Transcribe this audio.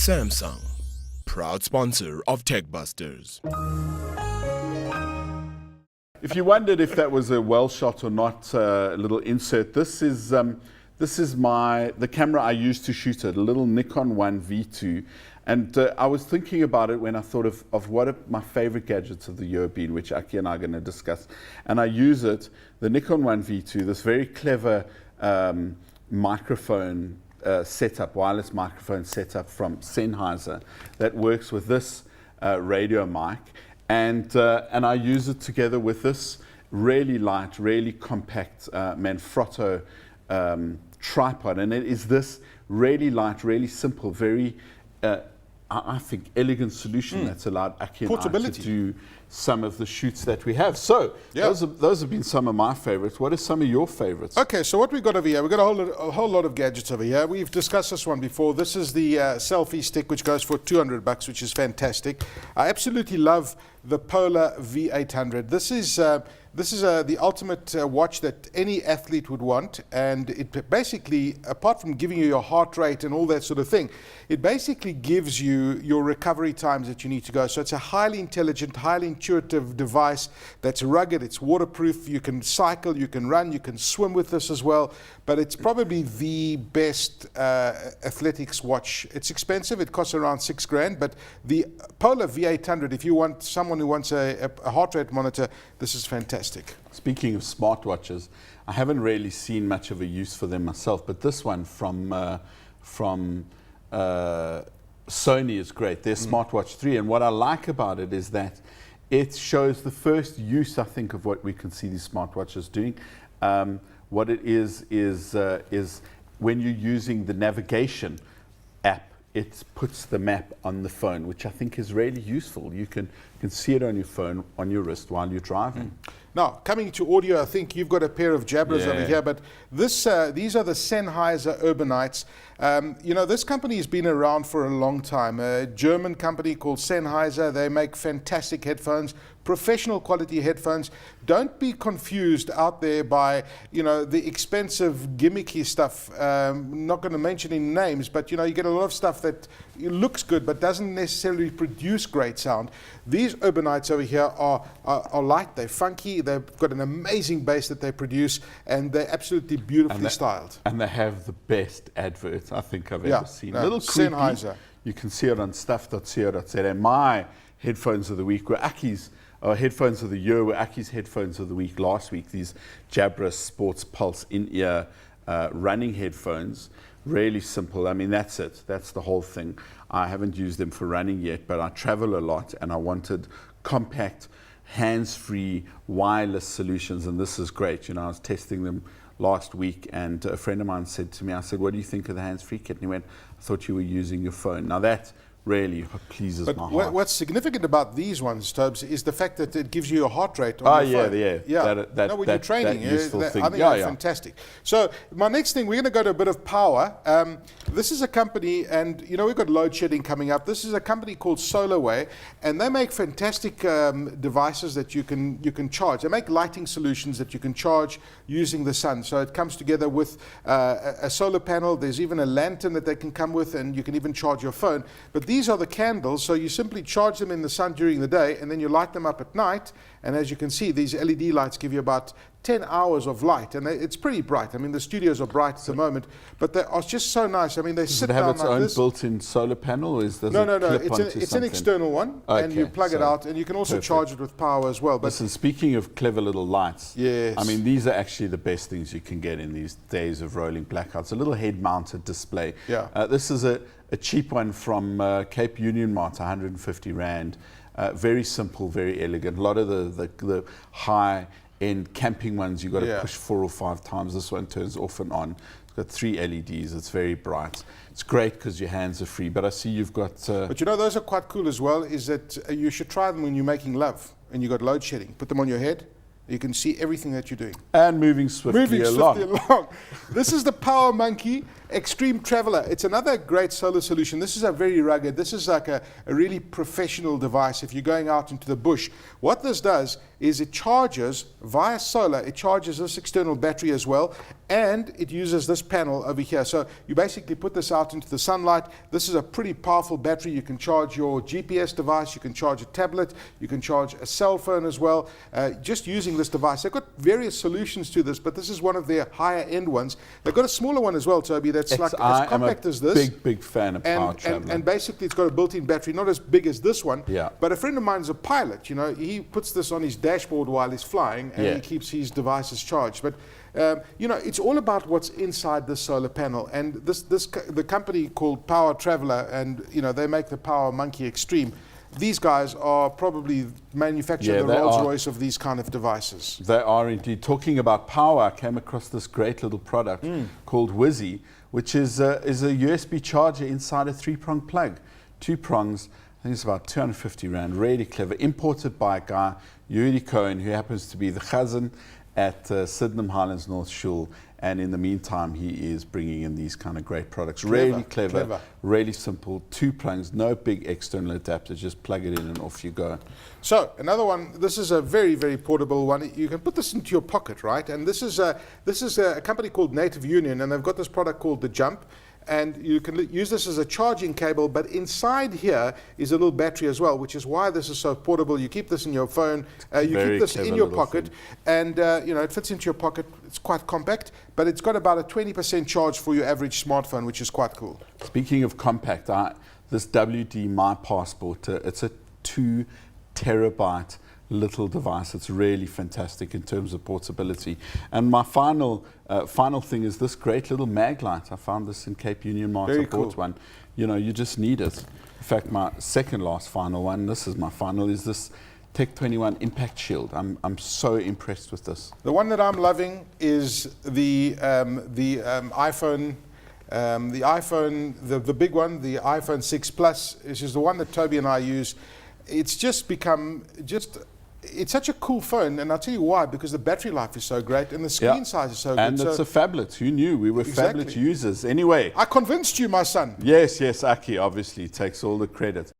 Samsung, proud sponsor of Tech Busters. If you wondered if that was a well shot or not, a little insert. This is the camera I used to shoot it, a little Nikon 1 V2. And I was thinking about it when I thought of what have my favorite gadgets of the year been, which Aki and I are going to discuss. And I use it, the Nikon 1 V2, this very clever microphone setup, wireless microphone setup from Sennheiser that works with this radio mic. And I use it together with this really light, really compact Manfrotto tripod. And it is this really light, really simple, very, I think, elegant solution that's allowed Aki and I to do some of the shoots that we have. So those have been some of my favorites. What are some of your favorites? Okay, so what we've got over here, we've got a whole lot of gadgets over here. We've discussed this one before. This is the selfie stick, which goes for $200, which is fantastic. I absolutely love the Polar V800. This is the ultimate watch that any athlete would want, and it basically, apart from giving you your heart rate and all that sort of thing, it basically gives you your recovery times that you need to go. So it's a highly intelligent, highly intuitive device that's rugged, it's waterproof, you can cycle, you can run, you can swim with this as well, but it's probably the best athletics watch. It's expensive, it costs around $6,000, but the Polar V800, if you want someone who wants a heart rate monitor, this is fantastic. Speaking of smartwatches, I haven't really seen much of a use for them myself, but this one from Sony is great. Their Smartwatch 3, and what I like about it is that it shows the first use, I think, of what we can see these smartwatches doing. What it is when you're using the navigation app, it puts the map on the phone, which I think is really useful. You can see it on your phone, on your wrist while you're driving. Now, coming to audio, I think you've got a pair of Jabras over here, but these are the Sennheiser Urbanites. You know, this company has been around for a long time. A German company called Sennheiser. They make fantastic headphones, professional quality headphones. Don't be confused out there by, you know, the expensive gimmicky stuff. Not going to mention any names, but, you know, you get a lot of stuff that looks good but doesn't necessarily produce great sound. These Urbanites over here are light, they're funky, they've got an amazing bass that they produce, and they're absolutely beautifully styled. And they have the best adverts I think I've ever seen. A little creepy. Sennheiser. You can see it on stuff.co.za. My headphones of the week were Aki's, headphones of the year were Aki's headphones of the week last week. These Jabra Sports Pulse in-ear running headphones. Really simple. I mean, that's it. That's the whole thing. I haven't used them for running yet, but I travel a lot and I wanted compact, hands-free, wireless solutions, and this is great. You know, I was testing them last week, and a friend of mine said to me, I said, what do you think of the hands-free kit? And he went, I thought you were using your phone. Now that really pleases my heart. What's significant about these ones, Tobes, is the fact that it gives you a heart rate on your phone. Yeah. When you're training, I think that's fantastic. So my next thing, we're going to go to a bit of power. This is a company, and you know, we've got load shedding coming up. This is a company called SolarWay, and they make fantastic devices that you can charge. They make lighting solutions that you can charge using the sun. So it comes together with a solar panel. There's even a lantern that they can come with, and you can even charge your phone. But these are the candles, so you simply charge them in the sun during the day, and then you light them up at night. And as you can see, these LED lights give you about 10 hours of light, and it's pretty bright. I mean, the studios are bright at the moment, but they are just so nice. I mean, they sit down like this. Does it have its own built-in solar panel, or is No. It's an external one, and you plug it out, and you can also charge it with power as well. But listen, speaking of clever little lights, yes, I mean, these are actually the best things you can get in these days of rolling blackouts. A little head-mounted display. This is a cheap one from Cape Union Mart, 150 Rand. Very simple, very elegant. A lot of the high-end camping ones, you've got to push 4 or 5 times. This one turns off and on. It's got 3 LEDs. It's very bright. It's great because your hands are free. But I see you've got... But you know, those are quite cool as well, is that you should try them when you're making love and you've got load shedding. Put them on your head. You can see everything that you're doing. And moving swiftly along. This is the Power Monkey. Extreme Traveler. It's another great solar solution. This is a very rugged, this is like a really professional device if you're going out into the bush. What this does is it charges via solar, it charges this external battery as well, and it uses this panel over here. So you basically put this out into the sunlight. This is a pretty powerful battery. You can charge your GPS device, you can charge a tablet, you can charge a cell phone as well, just using this device. They've got various solutions to this, but this is one of their higher end ones. They've got a smaller one as well, Toby, that's like as compact as this. Big fan of Power Traveler. And basically it's got a built-in battery, not as big as this one, yeah. But a friend of mine is a pilot, you know, he puts this on his dashboard while he's flying, and he keeps his devices charged. But you know, it's all about what's inside this solar panel. And the company called Power Traveler, and you know, they make the Power Monkey Extreme. These guys are probably manufacturing the Rolls-Royce of these kind of devices. They are indeed. Talking about power, I came across this great little product called Wizzy, which is a USB charger inside a 3-prong plug. 2 prongs, I think it's about 250 Rand, really clever. Imported by a guy, Yuri Cohen, who happens to be the Chazan at Sydenham Highlands North Shul. And in the meantime, he is bringing in these kind of great products. Really clever, really simple. 2 plugs, no big external adapter. Just plug it in and off you go. So another one. This is a very, very portable one. You can put this into your pocket, right? And this is a company called Native Union, and they've got this product called the Jump. And you can use this as a charging cable, but inside here is a little battery as well, which is why this is so portable. You keep this in your phone, you keep this in your pocket, and you know, it fits into your pocket. It's quite compact, but it's got about a 20% charge for your average smartphone, which is quite cool. Speaking of compact, this WD My Passport, it's a 2 terabyte little device. It's really fantastic in terms of portability. And my final thing is this great little mag light. I found this in Cape Union Mart. I bought one. You know, you just need it. In fact, my second last final one, this is my final, is this Tech 21 Impact Shield. I'm so impressed with this. The one that I'm loving is the iPhone. The big one, the iPhone 6 Plus, which is the one that Toby and I use. It's just become it's such a cool phone, and I'll tell you why, because the battery life is so great and the screen size is so good. And it's a phablet. Who knew? We were phablet users. Anyway. I convinced you, my son. Yes, Aki obviously takes all the credit.